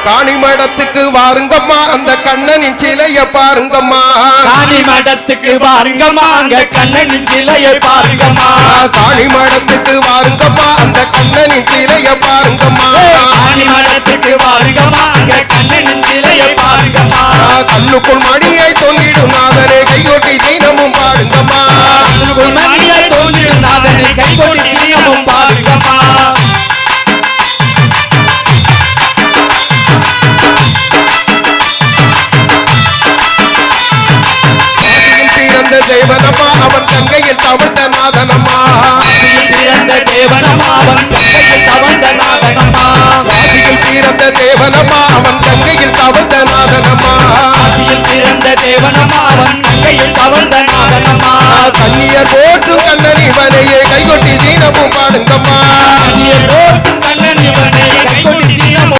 காணிமடத்துக்கு வாருங்கம்மா அந்த கண்ணனின் சிலைய பாருங்கம்மா காணிமடத்துக்கு வாருங்கம்மா அங்க கண்ணனின் சிலையை பாருங்கம்மா காணிமடத்துக்கு வாருங்கம்மா அந்த கண்ணனின் சிலைய பாருங்கம்மா காணிமடத்துக்கு வாருங்கம்மா அங்க கண்ணனின் சிலையை பாருங்கம்மா கண்ணுக்குள் மணியை தொங்கிடும் நாதனை கைகொட்டி தினமும் பாருங்கம்மா கண்ணுக்குள் மணியை தோன்றிடும் நாதனை கைகொட்டி தினமும் பாருங்கம்மா தேவனம்மா அவன் தங்கையில் தவழ்ந்த நாதனம்மா பிறந்த தேவனம்மா அவன் தங்கையில் தவழ்ந்த நாதனம்மா பிறந்த தேவனம்மா அவன் தங்கையில் தவழ்ந்த நாதனம்மா பிறந்த தேவனம்மா அவன் தங்கையில் தவழ்ந்த நாதனம்மா கண்ணியர் போற்றும் கண்ணனி மனையை கைகொட்டி தீனமும் பாடுங்கம்மா